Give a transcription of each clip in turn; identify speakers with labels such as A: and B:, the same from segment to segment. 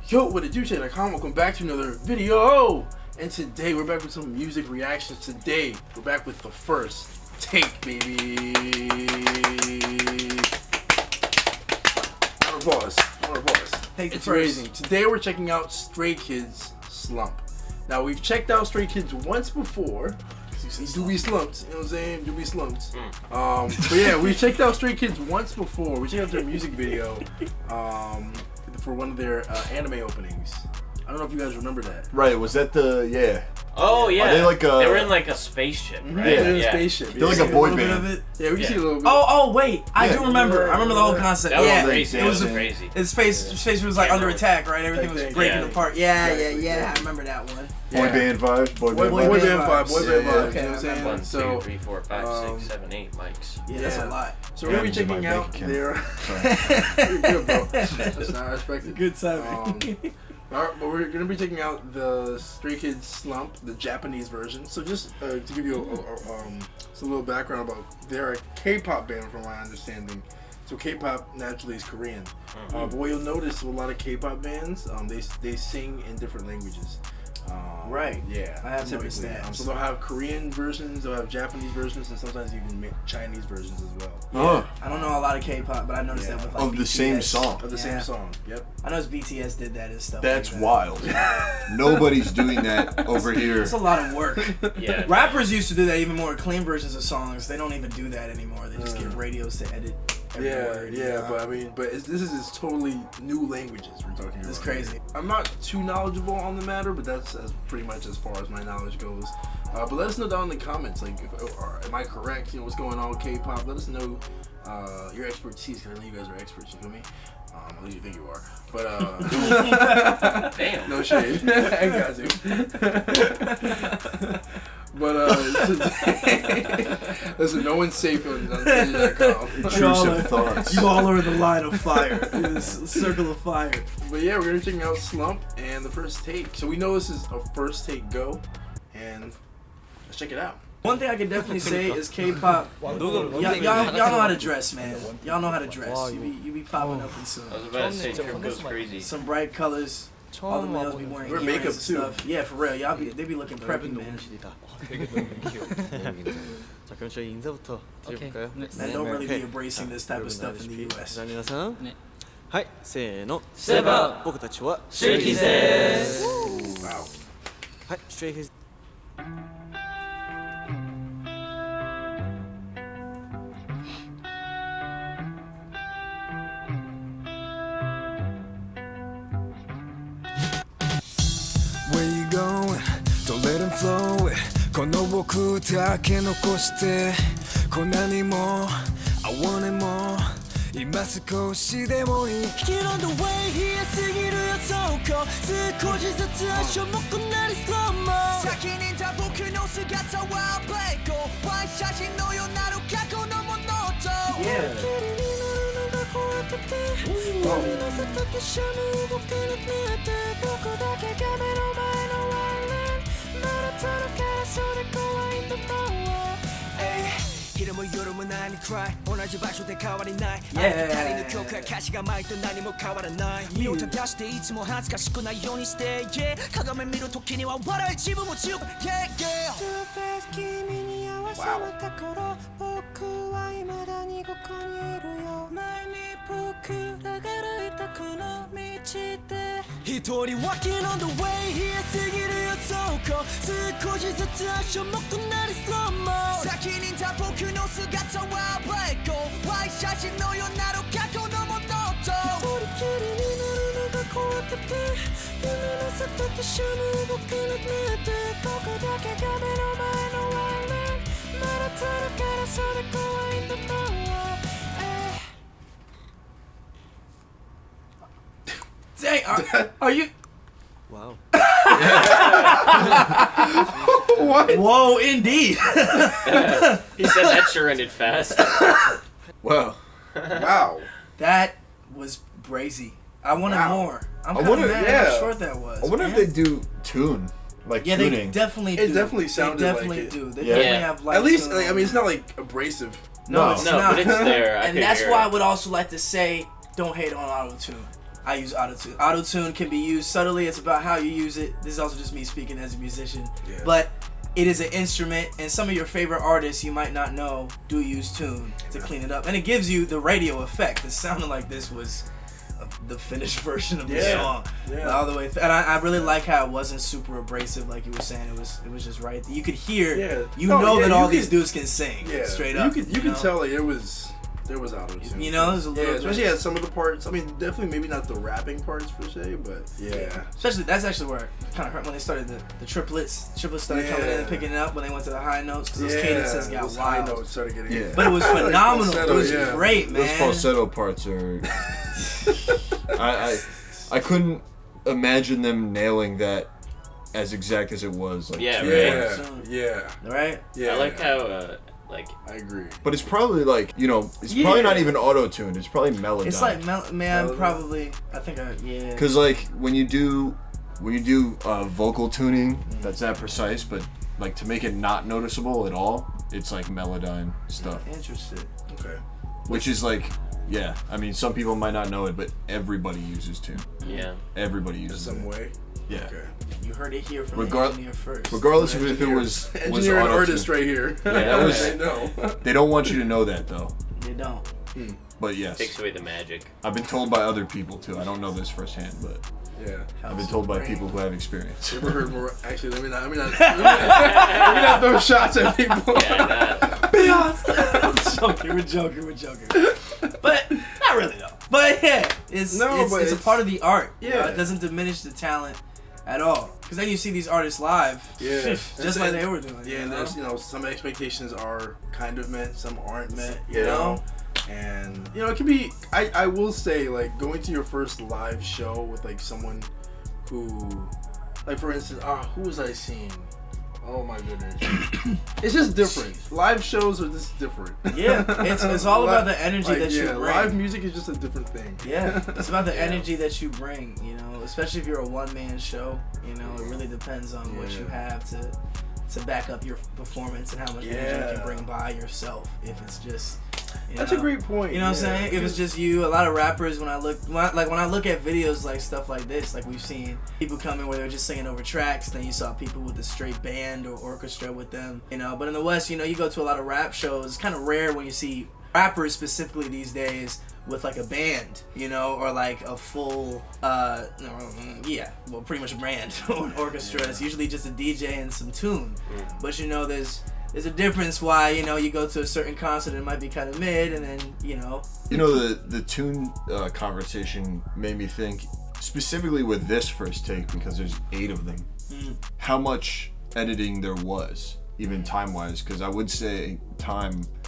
A: Yo, what it do, TEJIDOTCOM? Welcome back to another video. And today we're back with some music reactions. Today we're back with the first take, baby. Round of applause. It's amazing. Today we're checking out Stray Kids Slump. Now we've checked out Stray Kids once before. Do be slumped, you know what I'm saying? Do be slumped. But yeah, we checked out Stray Kids once before. We checked out their music video for one of their anime openings. I don't know if you guys remember that.
B: Right, was that the,
C: Oh yeah.
B: Are they like
C: they were in like a spaceship, right?
A: Yeah, they're in a spaceship.
B: They're like a boy band.
A: Yeah, we can see a little bit.
D: Oh wait, I do remember. I remember the whole concept.
C: That was
D: yeah,
C: crazy.
D: it was
C: crazy.
D: Space was like under attack, right? Everything was breaking apart. Yeah. I remember that one.
B: Boy band vibes. Boy band
A: vibes.
D: Okay,
A: you know what I'm saying?
C: 1, 2,
A: So,
C: 3, 4, 5, 6, 7, 8 mics.
D: Yeah, that's a lot.
A: So we're gonna be checking out their. You're good, bro. That's not respected.
D: Good timing.
A: Alright, but we're gonna be checking out the Stray Kids Slump, the Japanese version. So just to give you a little background about, they're a K-pop band from my understanding. So K-pop naturally is Korean. But what you'll notice with a lot of K-pop bands, they sing in different languages.
D: Right.
A: Yeah.
D: I have noticed that.
A: So they'll have Korean versions, they'll have Japanese versions, and sometimes even Chinese versions as well.
D: I don't know a lot of K-pop, but I noticed that with like
B: of
D: BTS.
B: the same song.
A: Of the same song. Yep.
D: I know BTS did that and stuff.
B: That's
D: like
B: wild. Nobody's doing that over here.
D: It's a lot of work.
C: Yeah.
D: Rappers used to do that, even more clean versions of songs. They don't even do that anymore. They just get radios to edit.
A: But I mean, this is totally new languages we're talking about.
D: It's crazy.
A: I'm not too knowledgeable on the matter, but that's pretty much as far as my knowledge goes. But let us know down in the comments, like, am I correct? You know, what's going on with K-pop? Let us know your expertise, because I know you guys are experts. You feel me? At least you think you are. But
C: Damn.
A: No shade. I got you. But today, listen, no one's safe on TEJIDOTCOM.
B: Intrusive thoughts.
D: You all are the line of fire. This circle of fire.
A: But yeah, we're gonna be checking out Slump and the first take. So we know this is a first take go, and let's check it out.
D: One thing I can definitely say is K-pop. Y'all know how to dress, man. Y'all know how to dress. You be popping up in some.
C: I was about to say, Trip goes crazy.
D: Some bright colors. All the males be wearing
A: Wear
D: earrings
A: makeup
D: and
A: too.
D: stuff. Yeah, for real. They be looking preppy, man.
E: 자, 그럼 저희 인사부터 드려볼까요?
D: Man, don't really be embracing this type of stuff in the U.S.
E: じゃあ皆さん、はい、せーの、
C: セバ
E: 僕たちは
C: Stray Kids です。
A: Wow.
E: はい、Stray Kids。Don't
F: let them flow it この僕だけ残してこんなにも I want it more 今少しでもいい Get on the way 冷えすぎるよそうこ少しずつ足重くなり slow mo 先にいた僕の姿は Play go ワイ写真のようなる過去のものと
D: Yeah.
F: 飛び乗せたきしゃむ動けなくなって僕だけが目の前のワンレンまだ届からそれ怖いんだもん昼も夜も何 cry 同じ場所で変わりないあなた二人の曲や歌詞が前と何も変わらない身を正していつも恥ずかしくないようにして、yeah、鏡見るときには笑い自分も強く yeah yeah 君に合わせた頃僕は未だにここにいるよ前に僕らが歩いたこの道で一人 walking on the way 冷えすぎるよそうこ少しずつ足重くなり slow mo 先にいた僕の姿は Play go ワイ写真のようなる過去のものと一人きりになるのが怖くて夢のせたきしゃむ動けなくなって僕だけが目の前のワンレンまだ届からそれ怖いんだもん
D: Dang, are you?
E: Wow.
A: What?
D: Whoa, indeed.
C: He said that sure ended fast.
B: Wow.
A: Wow.
D: That was brazy. I wanted more. I'm kind of mad how short that was.
B: I wonder if they do tune. Like tuning.
D: They definitely do.
A: It definitely sounded
D: they definitely
A: like it.
D: do. They
B: Yeah.
D: definitely have like
A: At least,
D: some,
A: like, I mean, it's not like abrasive.
D: No, it's
C: No,
D: not.
C: but it's there.
D: And that's why I would also like to say, don't hate on auto-tune. I use auto-tune. Auto-tune can be used subtly. It's about how you use it. This is also just me speaking as a musician.
A: Yeah.
D: But it is an instrument, and some of your favorite artists you might not know do use tune to clean it up. And it gives you the radio effect. It sounded like this was the finished version of the song.
A: Yeah.
D: All the way and I really like how it wasn't super abrasive like you were saying. It was just right. You could hear, that all these dudes can sing straight up.
A: You could tell like there was auto-tune.
D: You know, there's a little
A: especially at some of the parts. I mean, definitely maybe not the rapping parts per se, but yeah.
D: Especially that's actually where it kind of hurt when they started the triplets. Triplets started coming in and picking it up when they went to the high notes because those cadences got
A: those
D: wild.
A: high notes started getting
D: But it was phenomenal.
A: Falsetto,
D: it was great, man.
B: Those falsetto parts are. I couldn't imagine them nailing that as exact as it was. Like,
C: Yeah,
D: Right?
A: Yeah.
C: I like how
A: I agree.
B: But it's probably like, it's probably not even auto-tuned. It's probably Melodyne.
D: It's like probably. I think
B: Because like when you do vocal tuning, that's that precise. But like to make it not noticeable at all, it's like Melodyne stuff.
D: Interesting.
A: Okay.
B: Which is like, yeah. I mean, some people might not know it, but everybody uses tune.
C: Yeah.
B: Everybody
A: In
B: uses
A: some
B: it.
A: way.
B: Yeah.
A: Okay.
D: You heard it here from the engineer first.
B: Regardless of if it was
A: engineer and
B: auto-tuned.
A: artist right here.
B: Yeah, that was.
A: I know.
B: They don't want you to know that though.
D: They don't.
B: But yes,
C: Takes away the magic.
B: I've been told by other people too. I don't know this firsthand, but
A: Yeah.
B: I've been told by people who have experience.
A: You ever heard more? Actually, let me not throw shots at people.
C: Yeah,
D: We're joking. But not really though. But yeah, it's a part of the art.
A: Yeah.
D: It doesn't diminish the talent at all. Because then you see these artists live, just like they were doing.
A: Yeah, and there's some expectations are kind of met, some aren't met. You
D: You
A: know.
D: know?
A: And it can be. I will say, like, going to your first live show with like someone who, like, for instance, who was I seeing? Oh my goodness, it's just different. Live shows are just different.
D: Yeah, it's all about the energy that you bring.
A: Live music is just a different thing.
D: Yeah, it's about the energy that you bring. Especially if you're a one-man show. It really depends on what you have to back up your performance and how much energy you can bring by yourself. If it's just
A: That's a great point.
D: You know what I'm saying? If it's just you, a lot of rappers, when I look at videos like stuff like this, like we've seen people come in where they're just singing over tracks, then you saw people with a straight band or orchestra with them, But in the West, you go to a lot of rap shows. It's kind of rare when you see rappers specifically these days with like a band, or like a full, pretty much a band or an orchestra. It's usually just a DJ and some tune. But there's a difference why, you go to a certain concert and it might be kind of mid and then,
B: the tune conversation made me think, specifically with this first take, because there's 8 of them, how much editing there was, even time-wise, because I would say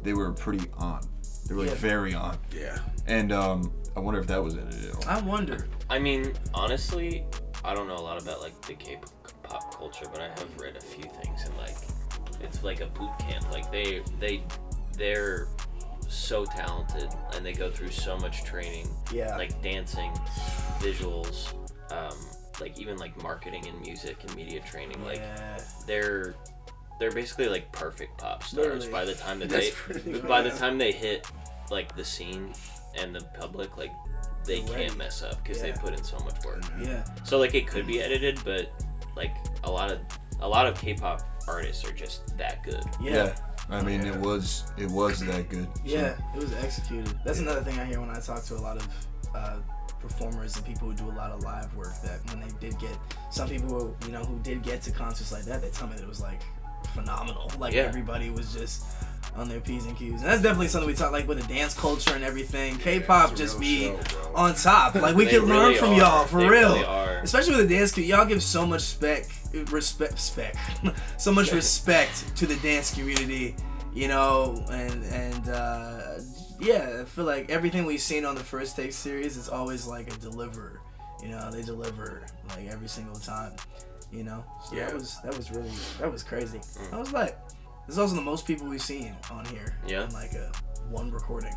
B: they were pretty on. They were very on.
A: Yeah.
B: And I wonder if that was edited at all.
D: I wonder.
C: I mean, honestly, I don't know a lot about like the K-pop culture, but I have read a few things and like it's like a boot camp. Like they're so talented and they go through so much training.
D: Yeah.
C: Like dancing, visuals, like even like marketing and music and media training. Like they're basically like perfect pop stars.
D: Literally.
C: By the time that the time they hit like the scene and the public, like they can't mess up because they put in so much work.
D: Yeah.
C: So like it could be edited, but like a lot of K-pop artists are just that good.
D: Yeah.
B: I mean, it was that good.
D: Yeah, it was executed. That's another thing I hear when I talk to a lot of performers and people who do a lot of live work, that when they did get, some people who did get to concerts like that, they tell me that it was like phenomenal. Like everybody was just on their P's and Q's. And that's definitely something we talk, like with the dance culture and everything. K-pop just be on top. Like we can learn from y'all, for real.
C: Really are.
D: Especially with the dance community. Y'all give so much so much respect to the dance community, I feel like everything we've seen on the First Take series is always like a deliver. They deliver like every single time. So that was crazy. I was like, this is also the most people we've seen on here.
C: Yeah.
D: In like a one recording.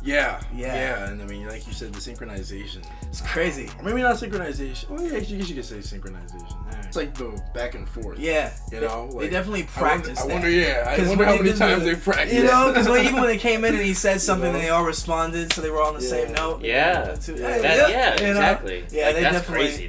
A: Yeah. And I mean, like you said, the synchronization.
D: It's crazy.
A: Or maybe not synchronization. Well, yeah, I guess you could say synchronization. It's like the back and forth.
D: Yeah.
A: You know,
D: they definitely practiced.
A: I wonder how many times they practiced.
D: You know, because even when they came in and he said something, and they all responded, so they were all on the same note.
C: Yeah. Exactly.
D: Yeah,
C: like,
D: they
C: that's
D: definitely.
C: crazy.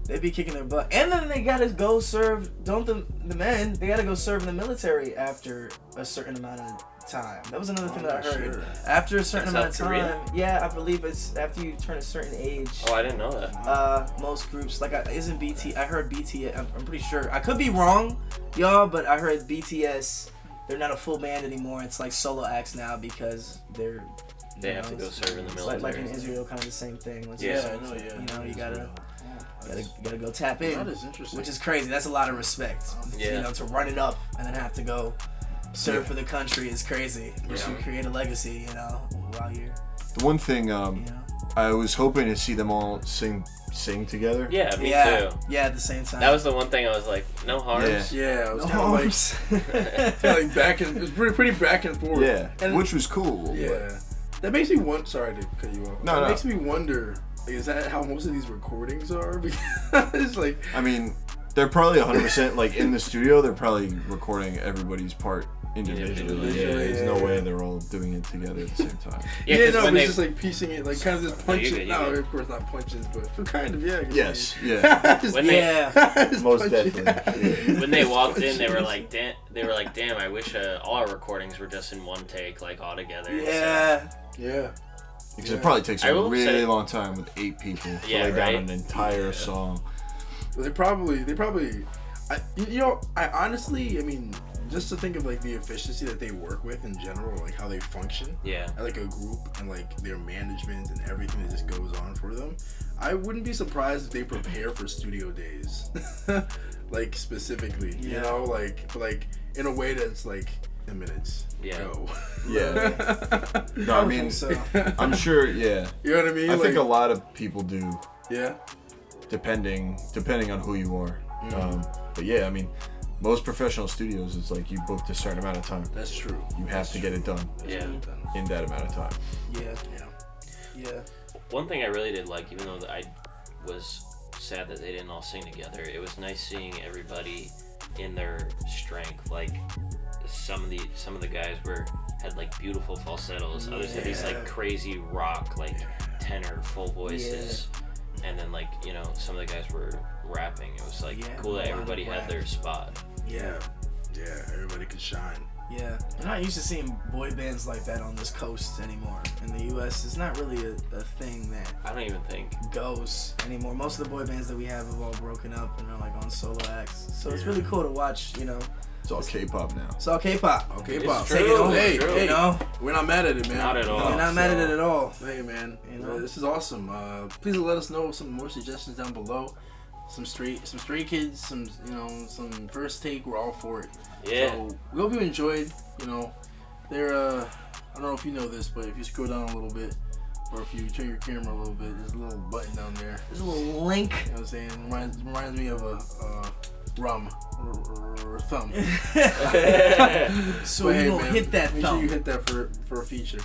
D: They'd be kicking their butt. And then they gotta go serve, the men, they gotta go serve in the military after a certain amount of time. That was another thing that I heard.
A: Sure.
D: After a certain amount of
C: South
D: time.
C: Korea?
D: Yeah, I believe it's after you turn a certain age.
C: Oh, I didn't know that.
D: Most groups, like, isn't BT, I heard BTS, I'm pretty sure. I could be wrong, y'all, but I heard BTS, they're not a full band anymore. It's like solo acts now because
C: they have to go serve in the military.
D: Like in Israel, kind of the same thing. Once
C: Yeah,
D: you
C: I
D: serve,
A: know, yeah.
D: You know, you gotta go tap in.
A: That is interesting.
D: Which is crazy. That's a lot of respect.
C: Yeah.
D: You know, to run it up and then have to go serve for the country is crazy. You should create a legacy, you know, while you're.
B: The one thing
D: You know.
B: I was hoping to see them all sing together.
C: Yeah, me
D: Yeah.
C: too.
D: Yeah, at the same time.
C: That was the one thing I was like, no harms.
A: Yeah, it was
D: No
A: kind of
D: harms.
A: like back and it was pretty back and forth.
B: Yeah,
A: and
B: which was cool.
A: yeah, that makes me want. Sorry to cut you off.
B: No,
A: That
B: no.
A: makes me wonder. Like, is that how most of these recordings are? Because like,
B: I mean, they're probably 100% like in the studio. They're probably recording everybody's part individually.
C: Yeah,
B: There's no way they're all doing it together at the same time.
C: Yeah,
A: yeah,
C: 'cause
A: no,
C: when
A: but
C: they,
A: it's just like piecing it, like kind of just
C: No, you're
A: punching.
C: good, you're
A: No,
C: good.
A: of course not punches, but kind of, yeah.
B: Yes, yeah,
A: Just-
C: when they
A: just
B: most
A: punch it.
B: definitely.
C: when they walked in, they were like, damn, I wish all our recordings were just in one take, like all together.
D: Yeah.
A: Yeah.
B: Because it probably takes
C: I
B: a
C: will
B: really
C: say-
B: long time with 8 people to
C: Yeah,
B: lay down
C: right?
B: an entire song.
A: They probably, I honestly, I mean, just to think of like the efficiency that they work with in general, like how they function,
C: Yeah.
A: like a group and like their management and everything that just goes on for them, I wouldn't be surprised if they prepare for studio days, like specifically, you know, like in a way that's like 10 minutes.
C: Yeah.
A: Go.
B: Yeah. No, I mean,
D: so.
B: I'm sure. Yeah,
A: You know what I mean?
B: I think a
A: Like,
B: lot of people do,
A: yeah.
B: depending on who you are. But yeah, I mean, most professional studios, it's like you booked a certain amount of time.
A: That's true.
B: You have to get it done
C: Yeah.
B: in that amount of time.
D: Yeah.
A: Yeah.
D: Yeah.
C: One thing I really did like, even though I was sad that they didn't all sing together, it was nice seeing everybody in their strength. Like some of the guys had like beautiful falsettos. Others had these like crazy rock, like tenor, full voices. And then like, you know, some of the guys were rapping. It was like cool that everybody had their spot.
A: Yeah. Yeah. Everybody could shine.
D: Yeah. You're not used to seeing boy bands like that on this coast anymore. In the U.S., it's not really a thing that
C: I don't even think.
D: goes anymore. Most of the boy bands that we have all broken up and are like on solo acts. So it's really cool to watch, you know.
B: It's all K-pop now.
D: It's all K-pop.
A: Okay,
C: It's
A: Bob.
C: true.
D: Take it over.
A: Hey,
C: True.
A: hey,
D: You know?
A: we're not mad at it, man.
C: Not at all.
D: We're not mad at it at all.
A: Hey, man,
D: You know?
A: this is awesome. Please let us know some more suggestions down below. Some stray kids, some some first take. We're all for it.
C: Yeah.
A: So we hope you enjoyed. You know, I don't know if you know this, but if you scroll down a little bit, or if you turn your camera a little bit, there's a little button down there.
D: There's a little link.
A: You know what I'm saying? Reminds me of a rum or thumb.
D: So
A: But
D: you
A: hey,
D: gonna
A: man,
D: hit that
A: make
D: thumb.
A: sure you hit that for a feature.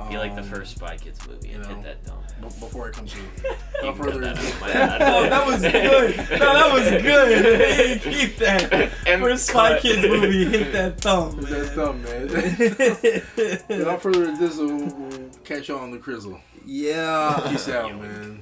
C: Be like the first Spy Kids movie and
A: you know,
C: hit that dome.
A: Before it comes through.
C: You
A: No
C: can cut
A: further
C: that
A: ado.
C: out. My-
D: Oh, that was good. No, that was good. Hey, keep that.
C: And
D: For a Spy
C: cut.
D: Kids movie, hit that thumb,
A: Hit
D: man.
A: that thumb, man. Without further ado, we'll catch y'all on the crizzle.
D: Yeah.
A: Peace out, man.